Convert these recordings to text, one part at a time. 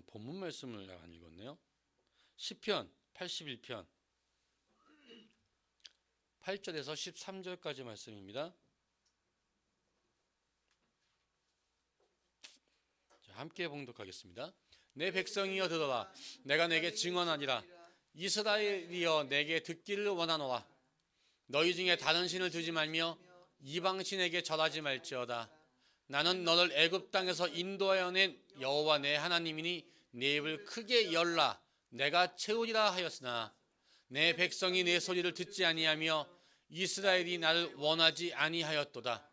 본문 말씀을 안 읽었네요. 시편 81편 8절에서 13절까지 말씀입니다. 자, 함께 봉독하겠습니다. 내 백성이여 들어라. 내가 내게 증언하니라. 이스라엘이여 내게 듣기를 원하노라. 너희 중에 다른 신을 두지 말며 이방 신에게 절하지 말지어다. 나는 너를 애굽 땅에서 인도하여 낸 여호와 내 하나님이니 내 입을 크게 열라. 내가 채우리라 하였으나 내 백성이 내 소리를 듣지 아니하며 이스라엘이 나를 원하지 아니하였도다.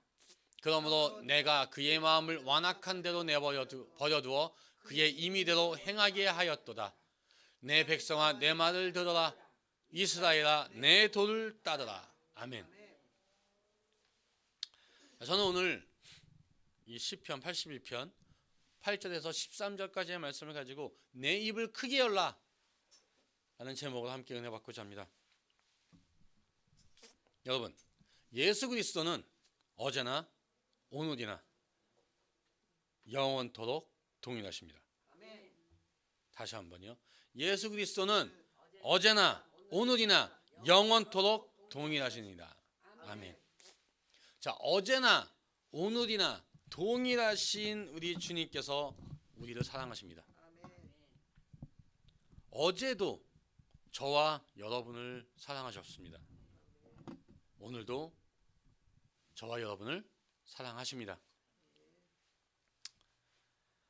그러므로 내가 그의 마음을 완악한 대로 버려두어 그의 임의대로 행하게 하였도다. 내 백성아 내 말을 들어라. 이스라엘아 내 도를 따르라. 아멘. 저는 오늘 이 시편 81편 8절에서 13절까지의 말씀을 가지고 내 입을 크게 열라 라는 제목으로 함께 은혜 받고자 합니다. 여러분, 예수 그리스도는 어제나 오늘이나 영원토록 동일하십니다. 다시 한번요. 예수 그리스도는 어제나 오늘이나 영원토록 동일하십니다. 아멘. 자, 어제나 오늘이나 동일하신 우리 주님께서 우리를 사랑하십니다. 어제도 저와 여러분을 사랑하셨습니다. 오늘도 저와 여러분을 사랑하십니다.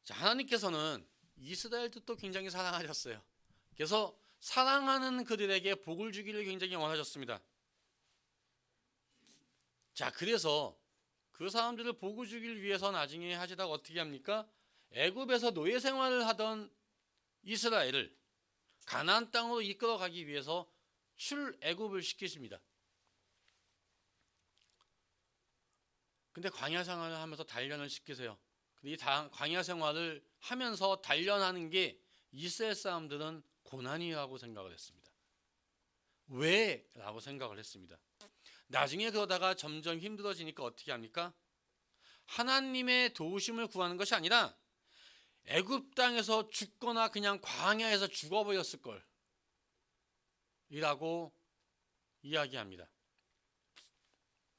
자, 하나님께서는 이스라엘도 또 굉장히 사랑하셨어요. 그래서 사랑하는 그들에게 복을 주기를 굉장히 원하셨습니다. 자, 그래서 그 사람들을 복을 주기를 위해서 나중에 하시다가 어떻게 합니까? 애굽에서 노예 생활을 하던 이스라엘을 가나안 땅으로 이끌어가기 위해서 출애굽을 시키십니다. 근데 광야 생활을 하면서 단련을 시키세요. 근데 이 광야 생활을 하면서 단련하는 게 이스라엘 사람들은 고난이라고 생각을 했습니다. 왜? 라고 생각을 했습니다. 나중에 그러다가 점점 힘들어지니까 어떻게 합니까? 하나님의 도우심을 구하는 것이 아니라 애굽 땅에서 죽거나 그냥 광야에서 죽어버렸을 걸 이라고 이야기합니다.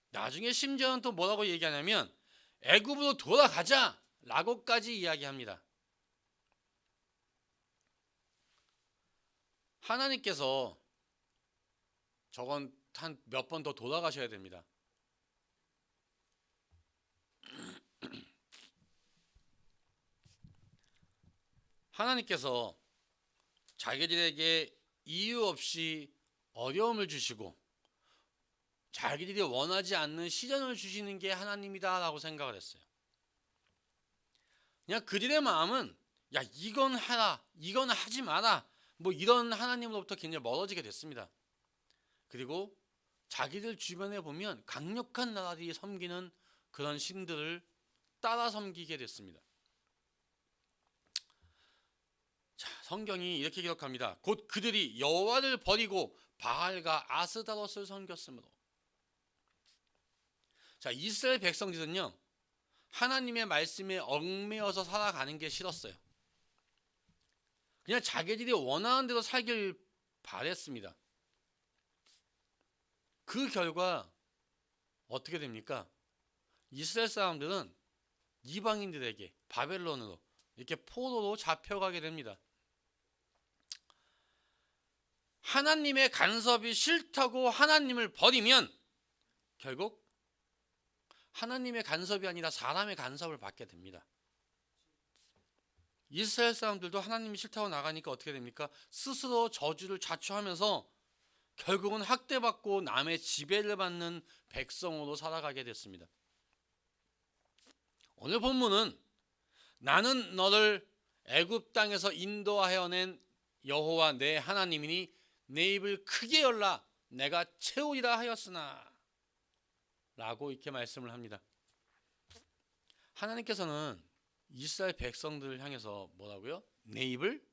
나중에 심지어는 또 뭐라고 얘기하냐면 애굽으로 돌아가자 라고까지 이야기합니다. 하나님께서 저건 한 몇 번 더 돌아가셔야 됩니다. 하나님께서 자기들에게 이유 없이 어려움을 주시고 자기들이 원하지 않는 시련을 주시는 게 하나님이다 라고 생각을 했어요. 그냥 그들의 마음은 야 이건 하라 이건 하지 마라 뭐 이런 하나님으로부터 굉장히 멀어지게 됐습니다. 그리고 자기들 주변에 보면 강력한 나라들이 섬기는 그런 신들을 따라 섬기게 됐습니다. 자, 성경이 이렇게 기록합니다. 곧 그들이 여호와를 버리고 바알과 아스다롯을 섬겼으므로. 자, 이스라엘 백성들은요 하나님의 말씀에 얽매여서 살아가는 게 싫었어요. 그냥 자기들이 원하는 대로 살길 바랬습니다. 그 결과 어떻게 됩니까? 이스라엘 사람들은 이방인들에게 바벨론으로 이렇게 포로로 잡혀가게 됩니다. 하나님의 간섭이 싫다고 하나님을 버리면 결국 하나님의 간섭이 아니라 사람의 간섭을 받게 됩니다. 이스라엘 사람들도 하나님이 싫다고 나가니까 어떻게 됩니까? 스스로 저주를 자초하면서 결국은 학대받고 남의 지배를 받는 백성으로 살아가게 됐습니다. 오늘 본문은 나는 너를 애굽 땅에서 인도하여 낸 여호와 내 하나님이니 내 입을 크게 열라 내가 채우리라 하였으나 라고 이렇게 말씀을 합니다. 하나님께서는 이스라엘 백성들을 향해서 뭐라고요? 내 입을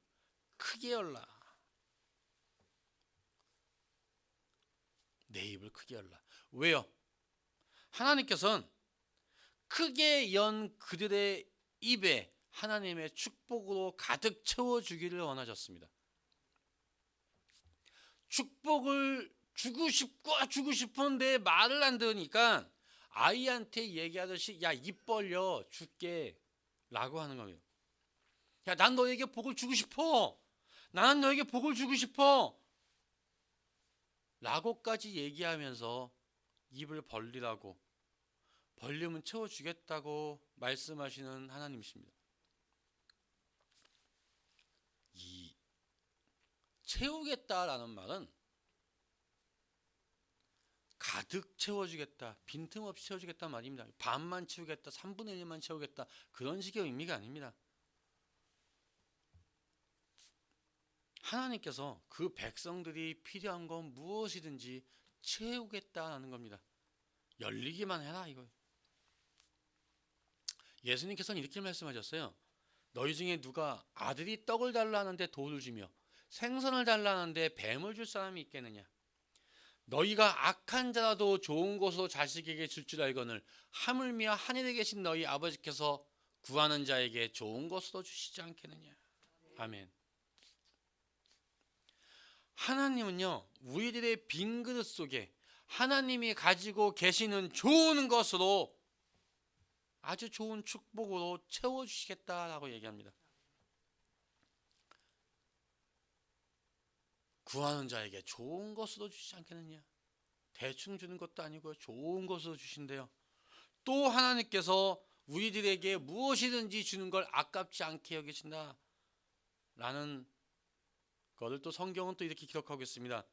크게 열라. 내 입을 크게 열라. 왜요? 하나님께서는 크게 연 그들의 입에 하나님의 축복으로 가득 채워주기를 원하셨습니다. 축복을 주고 싶은데 말을 안 들으니까 아이한테 얘기하듯이 야, 입 벌려 줄게 라고 하는 거예요. 야, 난 너에게 복을 주고 싶어. 나는 너에게 복을 주고 싶어 라고까지 얘기하면서 입을 벌리라고, 벌리면 채워주겠다고 말씀하시는 하나님이십니다. 이 채우겠다라는 말은 가득 채워주겠다, 빈틈없이 채워주겠다 말입니다. 반만 채우겠다, 3분의 1만 채우겠다, 그런 식의 의미가 아닙니다. 하나님께서 그 백성들이 필요한 건 무엇이든지 채우겠다라는 겁니다. 열리기만 해라 이거예요. 예수님께서는 이렇게 말씀하셨어요. 너희 중에 누가 아들이 떡을 달라 하는데 돌을 주며 생선을 달라 하는데 뱀을 줄 사람이 있겠느냐. 너희가 악한 자라도 좋은 것으로 자식에게 줄 줄 알거늘 하물며 하늘에 계신 너희 아버지께서 구하는 자에게 좋은 것으로 주시지 않겠느냐. 아멘. 하나님은요, 우리들의 빈 그릇 속에 하나님이 가지고 계시는 좋은 것으로, 아주 좋은 축복으로 채워주시겠다라고 얘기합니다. 구하는 자에게 좋은 것으로 주시지 않겠느냐. 대충 주는 것도 아니고요, 좋은 것으로 주신대요. 또 하나님께서 우리들에게 무엇이든지 주는 걸 아깝지 않게 여기신다 라는 것을 또 성경은 또 이렇게 기록하고 있습니다.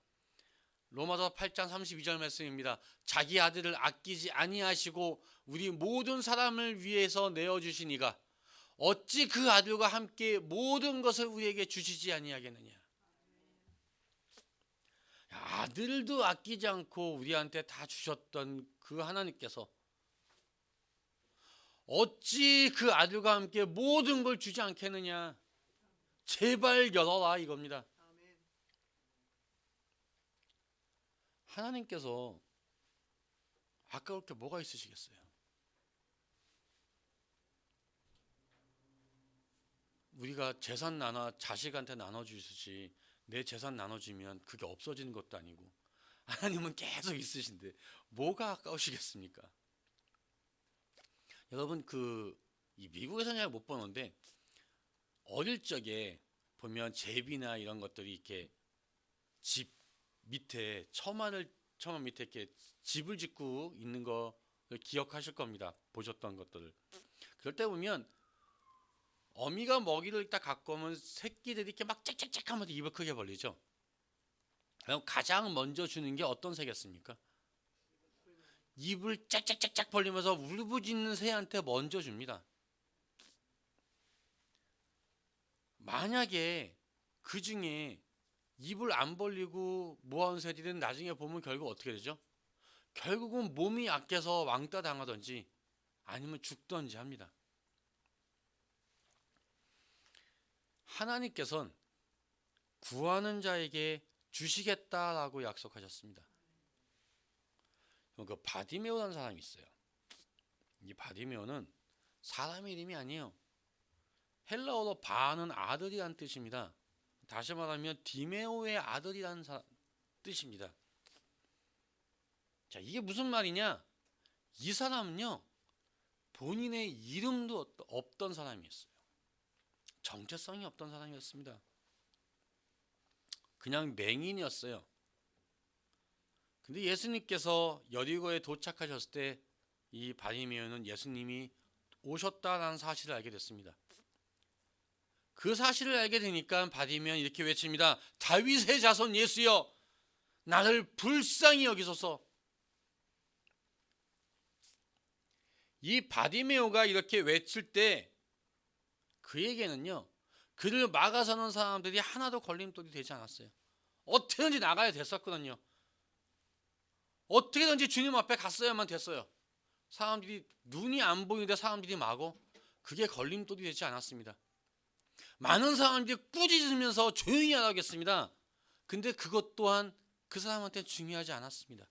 로마서 8장 32절 말씀입니다. 자기 아들을 아끼지 아니하시고 우리 모든 사람을 위해서 내어주신 이가 어찌 그 아들과 함께 모든 것을 우리에게 주시지 아니하겠느냐. 아들도 아끼지 않고 우리한테 다 주셨던 그 하나님께서 어찌 그 아들과 함께 모든 걸 주지 않겠느냐. 제발 열어라 이겁니다. 하나님께서 아까울 게 뭐가 있으시겠어요? 우리가 재산 자식한테 나눠주듯이 내 재산 나눠주면 그게 없어지는 것도 아니고, 하나님은 계속 있으신데 뭐가 아까우시겠습니까? 여러분, 이 미국에서는 잘 못 보는데 어릴 적에 보면 제비나 이런 것들이 이렇게 집 밑에 처마 밑에 이렇게 집을 짓고 있는 거 기억하실 겁니다. 보셨던 것들을. 그럴 때 보면 어미가 먹이를 딱 갖고 오면 새끼들이 이렇게 막 짹짹짹 하면서 입을 크게 벌리죠. 그럼 가장 먼저 주는 게 어떤 새겠습니까? 입을 짹짹짹 벌리면서 울부짖는 새한테 먼저 줍니다. 만약에 그 중에 입을 안 벌리고 모아온 새들은 나중에 보면 결국 어떻게 되죠? 결국은 몸이 약해서 왕따 당하든지 아니면 죽든지 합니다. 하나님께서는 구하는 자에게 주시겠다라고 약속하셨습니다. 그 바디메오라는 사람이 있어요. 이 바디메오는 사람 이름이 아니에요. 헬라어로 바는 아들이란 뜻입니다. 다시 말하면 디메오의 아들이라는 뜻입니다. 자, 이게 무슨 말이냐? 이 사람은요, 본인의 이름도 없던 사람이었어요. 정체성이 없던 사람이었습니다. 그냥 맹인이었어요. 근데 예수님께서 여리고에 도착하셨을 때 이 바디메오는 예수님이 오셨다라는 사실을 알게 됐습니다. 그 사실을 알게 되니까 바디메오는 이렇게 외칩니다. 다윗의 자손 예수여, 나를 불쌍히 여기소서. 이 바디메오가 이렇게 외칠 때 그에게는요, 그를 막아서는 사람들이 하나도 걸림돌이 되지 않았어요. 어떻게든지 나가야 됐었거든요. 어떻게든지 주님 앞에 갔어야만 됐어요. 사람들이 눈이 안 보이는데 사람들이 막어, 그게 걸림돌이 되지 않았습니다. 많은 사람들이 꾸짖으면서 조용히 하라고 했습니다. 근데 그것 또한 그 사람한테 중요하지 않았습니다.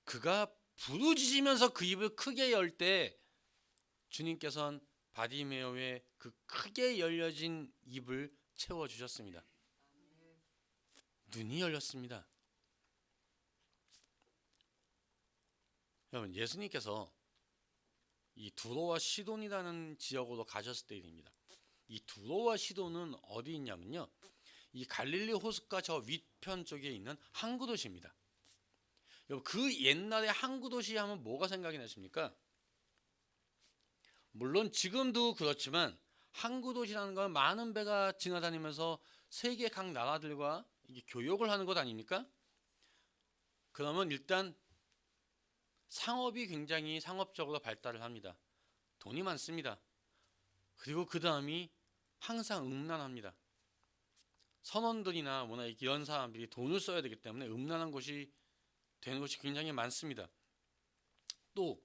그가 부르짖으면서 그 입을 크게 열 때 주님께서는 바디메오의 그 크게 열려진 입을 채워주셨습니다. 눈이 열렸습니다. 여러분, 예수님께서 이 두로와 시돈이라는 지역으로 가셨을 때 일입니다. 이 두로와 시돈은 어디 있냐면요, 이 갈릴리 호숫가 저 윗편 쪽에 있는 항구 도시입니다. 여러분, 그 옛날에 항구 도시 하면 뭐가 생각이 나십니까? 물론 지금도 그렇지만 항구 도시라는 건 많은 배가 지나다니면서 세계 각 나라들과 이게 교역을 하는 것 아닙니까? 그러면 일단 상업이 굉장히 상업적으로 발달을 합니다. 돈이 많습니다. 그리고 그 다음이 항상 음란합니다. 선원들이나 뭐나 이런 사람들이 돈을 써야 되기 때문에 음란한 것이 되는 것이 굉장히 많습니다. 또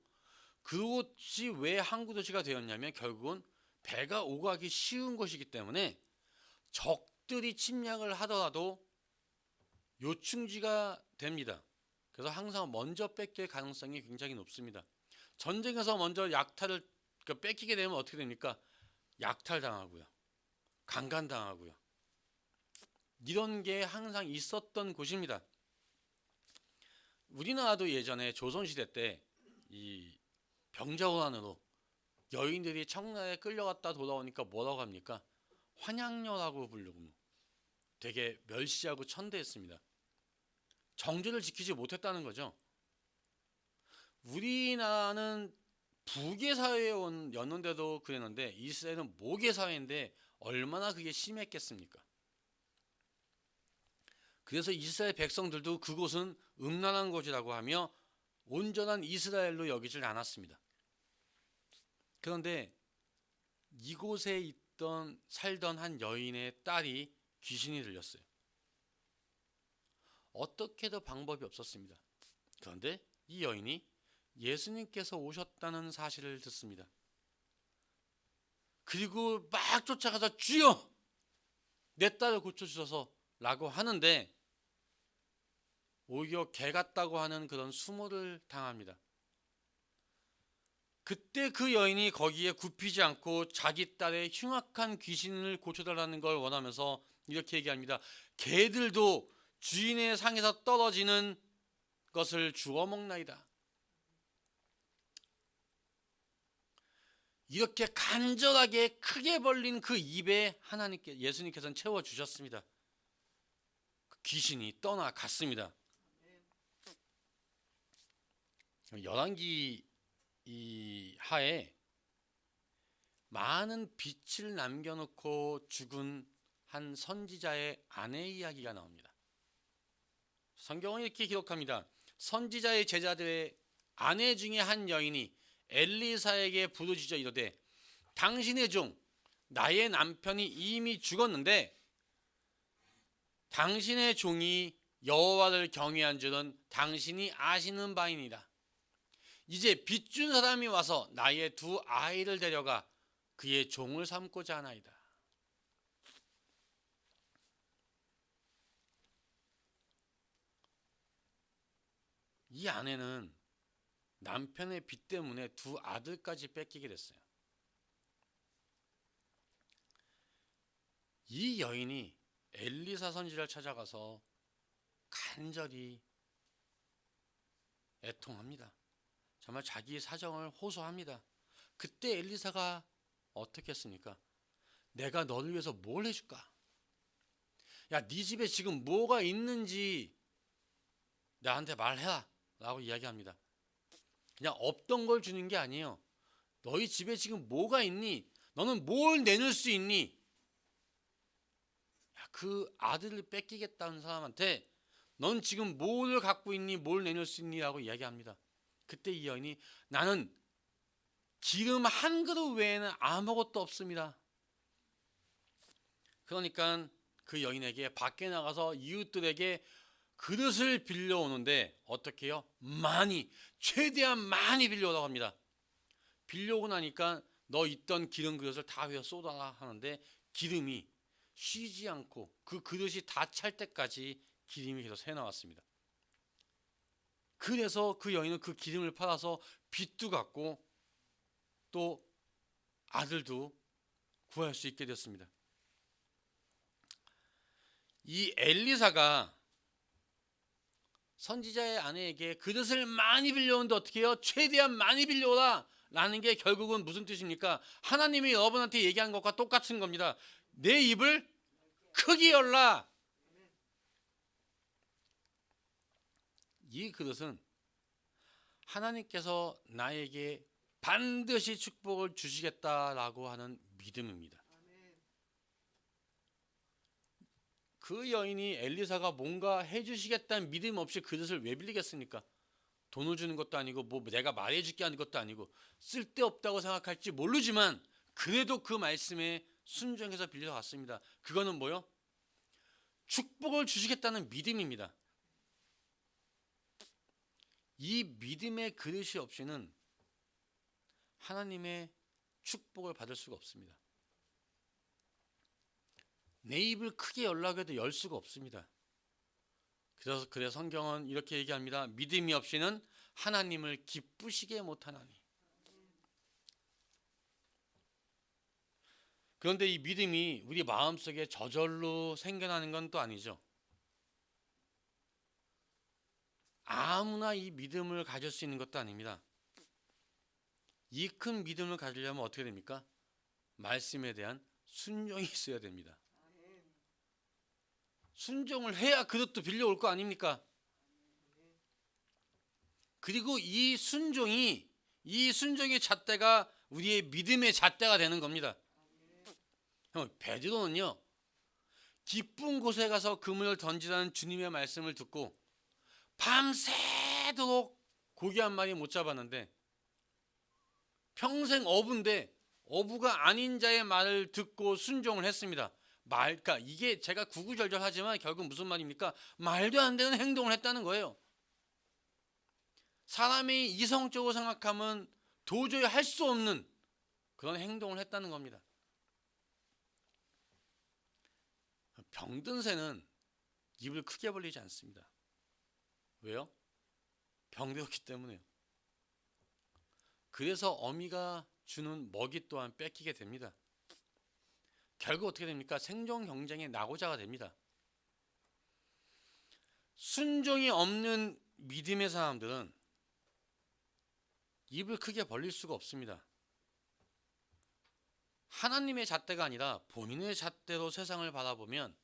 그곳이 왜 항구 도시가 되었냐면 결국은 배가 오가기 쉬운 것이기 때문에 적들이 침략을 하더라도 요충지가 됩니다. 그래서 항상 먼저 뺏길 가능성이 굉장히 높습니다. 전쟁에서 먼저 약탈을 뺏기게 되면 어떻게 됩니까? 약탈당하고요, 강간당하고요. 이런 게 항상 있었던 곳입니다. 우리나라도 예전에 조선시대 때 이 병자호란으로 여인들이 청나라에 끌려갔다 돌아오니까 뭐라고 합니까? 환양녀라고 부르고 되게 멸시하고 천대했습니다. 정제를 지키지 못했다는 거죠. 우리나라는 부계 사회였는데도 그랬는데 이스라엘은 모계 사회인데 얼마나 그게 심했겠습니까? 그래서 이스라엘 백성들도 그곳은 음란한 곳이라고 하며 온전한 이스라엘로 여기질 않았습니다. 그런데 이곳에 살던 한 여인의 딸이 귀신이 들렸어요. 어떻게도 방법이 없었습니다. 그런데 이 여인이 예수님께서 오셨다는 사실을 듣습니다. 그리고 막 쫓아가서 주여 내 딸을 고쳐주셔서 라고 하는데 오히려 개 같다고 하는 그런 수모를 당합니다. 그때 그 여인이 거기에 굽히지 않고 자기 딸의 흉악한 귀신을 고쳐달라는 걸 원하면서 이렇게 얘기합니다. 개들도 주인의 상에서 떨어지는 것을 주워 먹나이다. 이렇게 간절하게 크게 벌린 그 입에 예수님께서는 채워주셨습니다. 그 귀신이 떠나갔습니다. 열왕기 이 하에 많은 빛을 남겨놓고 죽은 한 선지자의 아내 이야기가 나옵니다. 성경은 이렇게 기록합니다. 선지자의 제자들의 아내 중에 한 여인이 엘리사에게 부르짖어 이르되 당신의 종 나의 남편이 이미 죽었는데 당신의 종이 여호와를 경외한 줄은 당신이 아시는 바이니라. 이제 빚준 사람이 와서 나의 두 아이를 데려가 그의 종을 삼고자 하나이다. 이 아내는 남편의 빚 때문에 두 아들까지 뺏기게 됐어요. 이 여인이 엘리사 선지자를 찾아가서 간절히 애통합니다. 정말 자기 사정을 호소합니다. 그때 엘리사가 어떻게 했습니까? 내가 너를 위해서 뭘 해줄까? 야, 네 집에 지금 뭐가 있는지 나한테 말해라 라고 이야기합니다. 그냥 없던 걸 주는 게 아니에요. 너희 집에 지금 뭐가 있니? 너는 뭘 내놓을 수 있니? 야, 그 아들을 뺏기겠다는 사람한테 넌 지금 뭘 갖고 있니? 뭘 내놓을 수 있니? 라고 이야기합니다. 그때 이 여인이 나는 기름 한 그릇 외에는 아무것도 없습니다. 그러니까 그 여인에게 밖에 나가서 이웃들에게 그릇을 빌려오는데 어떻게 해요? 최대한 많이 빌려오라고 합니다. 빌려오고 나니까 너 있던 기름 그릇을 다 회어 쏟아라 하는데 기름이 쉬지 않고 그 그릇이 다 찰 때까지 기름이 계속 새나왔습니다. 그래서 그 여인은 그 기름을 팔아서 빚도 갚고 또 아들도 구할 수 있게 됐습니다. 이 엘리사가 선지자의 아내에게 그릇을 많이 빌려오는데 어떻게 해요? 최대한 많이 빌려오라 라는 게 결국은 무슨 뜻입니까? 하나님이 여러분한테 얘기한 것과 똑같은 겁니다. 내 입을 크게 열라. 이 그릇은 하나님께서 나에게 반드시 축복을 주시겠다라고 하는 믿음입니다. 그 여인이 엘리사가 뭔가 해주시겠다는 믿음 없이 그릇을 왜 빌리겠습니까? 돈을 주는 것도 아니고 뭐 내가 말해줄게 하는 것도 아니고 쓸데없다고 생각할지 모르지만 그래도 그 말씀에 순종해서 빌려왔습니다. 그거는 뭐요? 축복을 주시겠다는 믿음입니다. 이 믿음의 그릇이 없이는 하나님의 축복을 받을 수가 없습니다. 내 입을 크게 열라고 해도 열 수가 없습니다. 그래서 성경은 이렇게 얘기합니다. 믿음이 없이는 하나님을 기쁘시게 못하나니. 그런데 이 믿음이 우리 마음속에 저절로 생겨나는 건 또 아니죠. 아무나 이 믿음을 가질 수 있는 것도 아닙니다. 이 큰 믿음을 가지려면 어떻게 됩니까? 말씀에 대한 순종이 있어야 됩니다. 순종을 해야 그릇도 빌려올 거 아닙니까? 그리고 이 순종의 잣대가 우리의 믿음의 잣대가 되는 겁니다. 베드로는요, 기쁜 곳에 가서 그물을 던지라는 주님의 말씀을 듣고 밤새도록 고기 한 마리 못 잡았는데 평생 어부인데 어부가 아닌 자의 말을 듣고 순종을 했습니다. 그러니까 이게 제가 구구절절하지만 결국 무슨 말입니까? 말도 안 되는 행동을 했다는 거예요. 사람이 이성적으로 생각하면 도저히 할 수 없는 그런 행동을 했다는 겁니다. 병든 새는 입을 크게 벌리지 않습니다. 왜요? 병들었기 때문에요. 그래서 어미가 주는 먹이 또한 뺏기게 됩니다. 결국 어떻게 됩니까? 생존 경쟁의 낙오자가 됩니다. 순종이 없는 믿음의 사람들은 입을 크게 벌릴 수가 없습니다. 하나님의 잣대가 아니라 본인의 잣대로 세상을 바라보면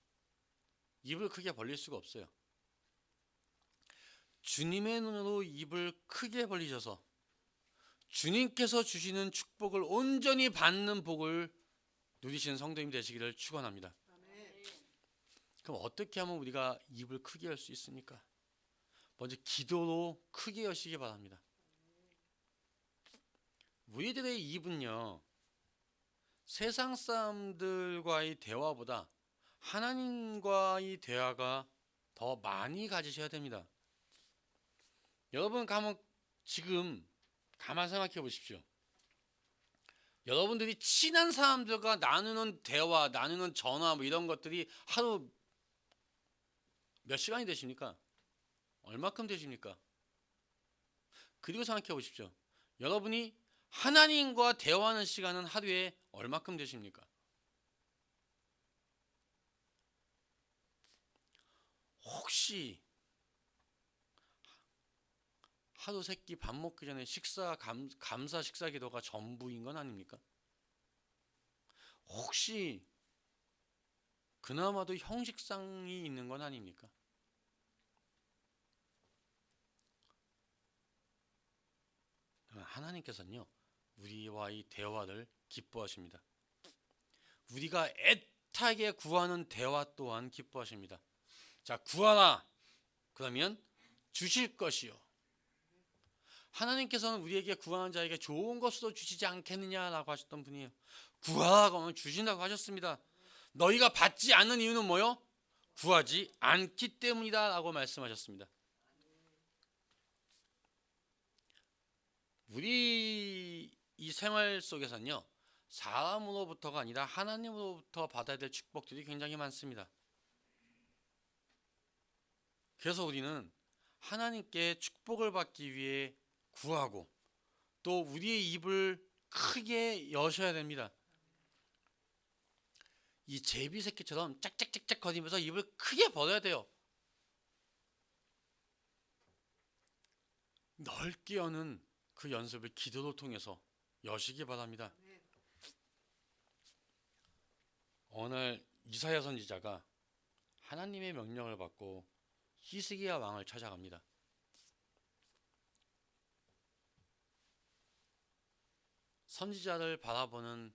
입을 크게 벌릴 수가 없어요. 주님의 눈으로 입을 크게 벌리셔서 주님께서 주시는 축복을 온전히 받는 복을 누리시는 성도님이 되시기를 축원합니다. 그럼 어떻게 하면 우리가 입을 크게 열 수 있습니까? 먼저 기도로 크게 여시기 바랍니다. 우리들의 입은요, 세상 사람들과의 대화보다 하나님과의 대화가 더 많이 가지셔야 됩니다. 여러분 지금 가만 생각해 보십시오. 여러분들이 친한 사람들과 나누는 대화, 나누는 전화 뭐 이런 것들이 하루 몇 시간이 되십니까? 얼마큼 되십니까? 그리고 생각해 보십시오. 여러분이 하나님과 대화하는 시간은 하루에 얼마큼 되십니까? 혹시 하루 세끼 밥 먹기 전에 감사 식사 기도가 전부인 건 아닙니까? 혹시 그나마도 형식상이 있는 건 아닙니까? 하나님께서는요, 우리와의 대화를 기뻐하십니다. 우리가 애타게 구하는 대화 또한 기뻐하십니다. 자, 구하라. 그러면 주실 것이요. 하나님께서는 우리에게 구하는 자에게 좋은 것으로 주시지 않겠느냐라고 하셨던 분이에요. 구하라고 하면 주신다고 하셨습니다. 너희가 받지 않는 이유는 뭐요? 구하지 않기 때문이다 라고 말씀하셨습니다. 우리 이 생활 속에서는요, 사람으로부터가 아니라 하나님으로부터 받아야 될 축복들이 굉장히 많습니다. 그래서 우리는 하나님께 축복을 받기 위해 구하고 또 우리의 입을 크게 여셔야 됩니다. 이 제비 새끼처럼 짝짝짝짝 거리면서 입을 크게 벌어야 돼요. 넓게 여는 그 연습을 기도를 통해서 여시기 바랍니다. 어느 날 이사야 선지자가 하나님의 명령을 받고 히스기야 왕을 찾아갑니다. 선지자를 바라보는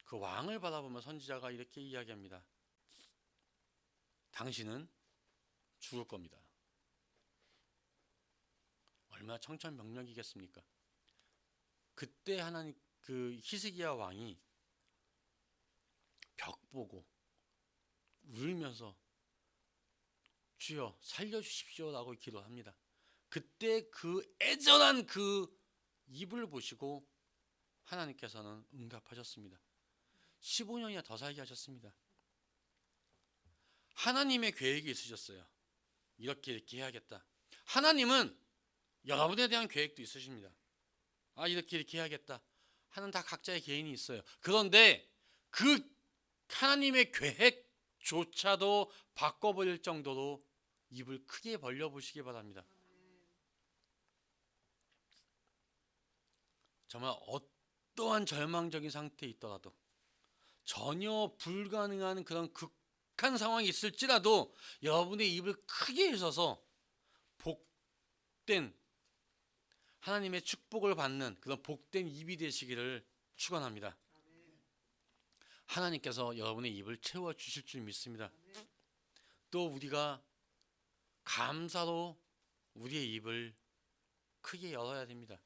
그 왕을 바라보며 선지자가 이렇게 이야기합니다. 당신은 죽을 겁니다. 얼마나 청천벽력이겠습니까? 그때 하나님 그 히스기야 왕이 벽 보고 울면서 주여 살려주십시오라고 기도합니다. 그때 그 애절한 그 입을 보시고 하나님께서는 응답하셨습니다. 15년이나 더 살게 하셨습니다. 하나님의 계획이 있으셨어요. 이렇게 해야겠다. 하나님은 여러분에 대한 계획도 있으십니다. 이렇게 해야겠다 하는 다 각자의 개인이 있어요. 그런데 그 하나님의 계획조차도 바꿔버릴 정도로 입을 크게 벌려보시기 바랍니다. 정말 어떠한 절망적인 상태에 있더라도, 전혀 불가능한 그런 극한 상황이 있을지라도 여러분의 입을 크게 해서서 복된 하나님의 축복을 받는 그런 복된 입이 되시기를 축원합니다. 하나님께서 여러분의 입을 채워주실 줄 믿습니다. 또 우리가 감사로 우리의 입을 크게 열어야 됩니다.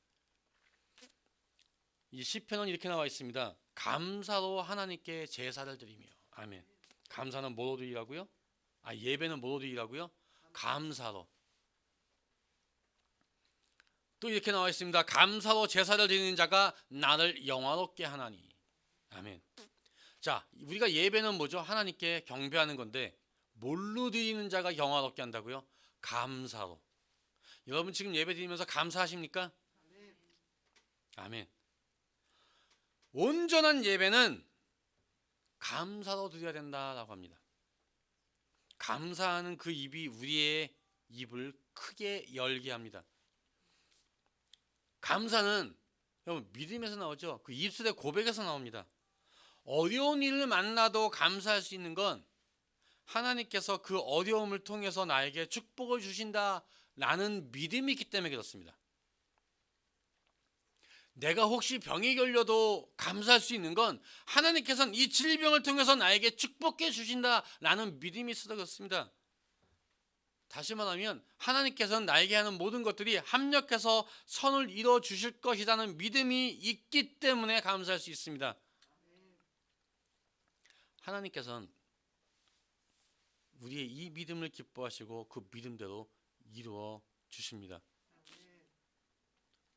이 시편은 이렇게 나와 있습니다. 감사로 하나님께 제사를 드리며. 아멘. 감사는 뭐로 드리라고요? 예배는 뭐로 드리라고요? 감사로. 또 이렇게 나와 있습니다. 감사로 제사를 드리는 자가 나를 영화롭게 하나니. 아멘. 자, 우리가 예배는 뭐죠? 하나님께 경배하는 건데 뭘로 드리는 자가 영화롭게 한다고요? 감사로. 여러분 지금 예배 드리면서 감사하십니까? 아멘. 온전한 예배는 감사로 드려야 된다라고 합니다. 감사하는 그 입이 우리의 입을 크게 열게 합니다. 감사는 여러분 믿음에서 나오죠. 그 입술의 고백에서 나옵니다. 어려운 일을 만나도 감사할 수 있는 건 하나님께서 그 어려움을 통해서 나에게 축복을 주신다라는 믿음이 있기 때문에 그렇습니다. 내가 혹시 병이 걸려도 감사할 수 있는 건 하나님께서는 이 질병을 통해서 나에게 축복해 주신다라는 믿음이 있어서 그렇습니다. 다시 말하면 하나님께서는 나에게 하는 모든 것들이 합력해서 선을 이루어 주실 것이라는 믿음이 있기 때문에 감사할 수 있습니다. 하나님께서는 우리의 이 믿음을 기뻐하시고 그 믿음대로 이루어 주십니다.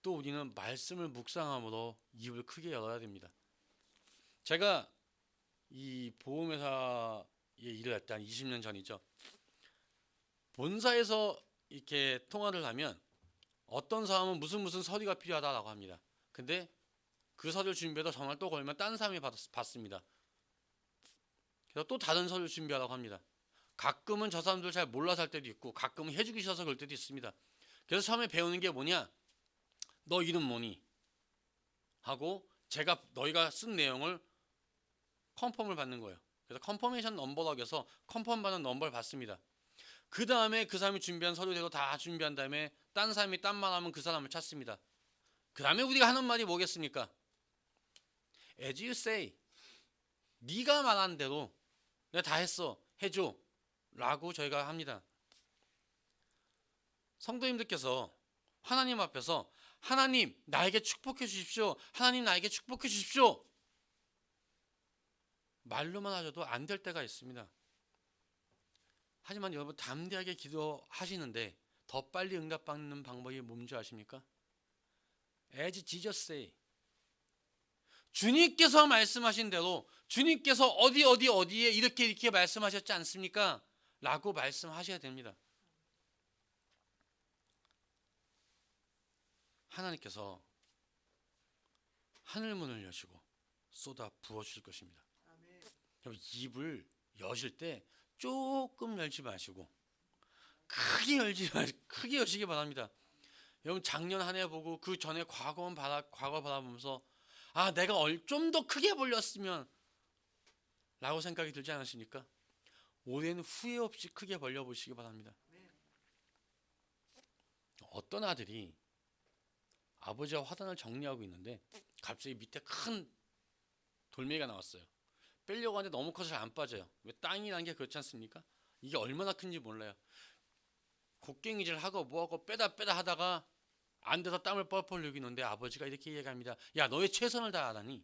또 우리는 말씀을 묵상함으로 입을 크게 열어야 됩니다. 제가 이 보험회사에 일을 했던 20년 전이죠. 본사에서 이렇게 통화를 하면 어떤 사람은 무슨 서류가 필요하다라고 합니다. 근데 그 서류 준비해도 전화를 또 걸면 다른 사람이 받습니다. 그래서 또 다른 서류 준비하라고 합니다. 가끔은 저 사람들 잘 몰라서 할 때도 있고 가끔은 해주기 싫어서 그럴 때도 있습니다. 그래서 처음에 배우는 게 뭐냐? 너 이름 뭐니? 하고 제가 너희가 쓴 내용을 컨펌을 받는 거예요. 그래서 컨퍼메이션 넘버라고 해서 컨펌 받는 넘버를 받습니다. 그 다음에 그 사람이 준비한 서류대로 다 준비한 다음에 딴 사람이 딴 말하면 그 사람을 찾습니다. 그 다음에 우리가 하는 말이 뭐겠습니까? As you say. 네가 말한 대로 내가 다 했어. 해줘. 라고 저희가 합니다. 성도님들께서 하나님 앞에서 하나님 나에게 축복해 주십시오. 하나님 나에게 축복해 주십시오. 말로만 하셔도 안 될 때가 있습니다. 하지만 여러분 담대하게 기도하시는데 더 빨리 응답받는 방법이 뭔지 아십니까? As Jesus say. 주님께서 말씀하신 대로 주님께서 어디에 이렇게 말씀하셨지 않습니까? 라고 말씀하셔야 됩니다. 하나님께서 하늘문을 여시고 쏟아 부어주실 것입니다. 여러분, 입을 여실 때 조금 열지 마시고 크게 여시기 바랍니다. 여러분, 작년 한 해 보고 그 전에 과거 바라보면서 내가 좀 더 크게 벌렸으면 라고 생각이 들지 않으십니까? 올해는 후회 없이 크게 벌려보시기 바랍니다. 어떤 아들이 아버지와 화단을 정리하고 있는데 갑자기 밑에 큰 돌멩이가 나왔어요. 빼려고 하는데 너무 커서 잘 안 빠져요. 왜? 땅이라는 게 그렇지 않습니까? 이게 얼마나 큰지 몰라요. 곡괭이질 하고 뭐하고 빼다 하다가 안 돼서 땀을 뻘뻘 흘리는데 아버지가 이렇게 얘기합니다. 야, 너의 최선을 다하라니.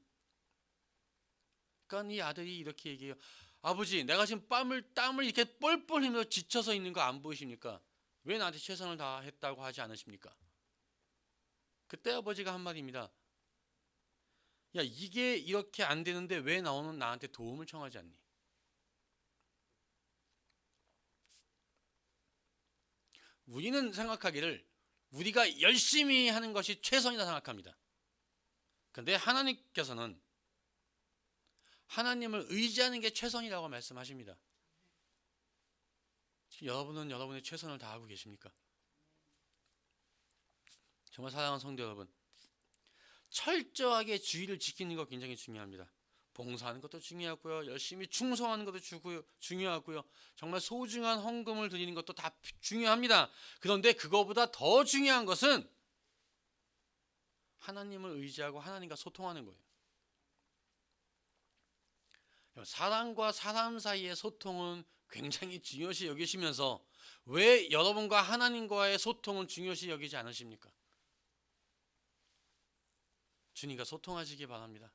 그러니까 이 아들이 이렇게 얘기해요. 아버지, 내가 지금 땀을 이렇게 뻘뻘 흘리며 지쳐서 있는 거 안 보이십니까? 왜 나한테 최선을 다했다고 하지 않으십니까? 그때 아버지가 한 말입니다. 야, 이게 이렇게 안 되는데 왜 너는 나한테 도움을 청하지 않니? 우리는 생각하기를 우리가 열심히 하는 것이 최선이라 생각합니다. 그런데 하나님께서는 하나님을 의지하는 게 최선이라고 말씀하십니다. 지금 여러분은 여러분의 최선을 다하고 계십니까? 정말 사랑하는 성도 여러분, 철저하게 주의를 지키는 거 굉장히 중요합니다. 봉사하는 것도 중요하고요, 열심히 충성하는 것도 중요하고요, 정말 소중한 헌금을 드리는 것도 다 중요합니다. 그런데 그거보다 더 중요한 것은 하나님을 의지하고 하나님과 소통하는 거예요. 사람과 사람 사이의 소통은 굉장히 중요시 여기시면서 왜 여러분과 하나님과의 소통은 중요시 여기지 않으십니까? 주님과 소통하시기 바랍니다.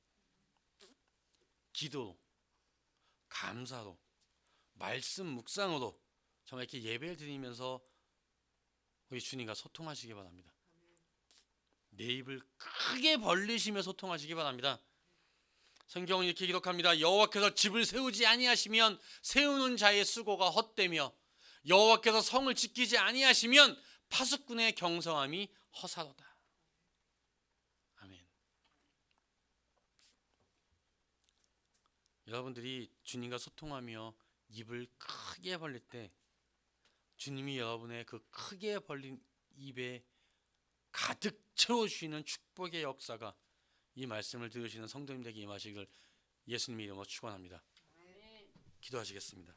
기도로, 감사로, 말씀 묵상으로 정말 이렇게 예배를 드리면서 우리 주님과 소통하시기 바랍니다. 내 입을 크게 벌리시며 소통하시기 바랍니다. 성경은 이렇게 기록합니다. 여호와께서 집을 세우지 아니하시면 세우는 자의 수고가 헛되며 여호와께서 성을 지키지 아니하시면 파수꾼의 경성함이 허사로다. 아멘. 여러분들이 주님과 소통하며 입을 크게 벌릴 때 주님이 여러분의 그 크게 벌린 입에 가득 채워주시는 축복의 역사가 이 말씀을 들으시는 성도님들에게 임하시길 예수님의 이름으로 축원합니다. 기도하시겠습니다.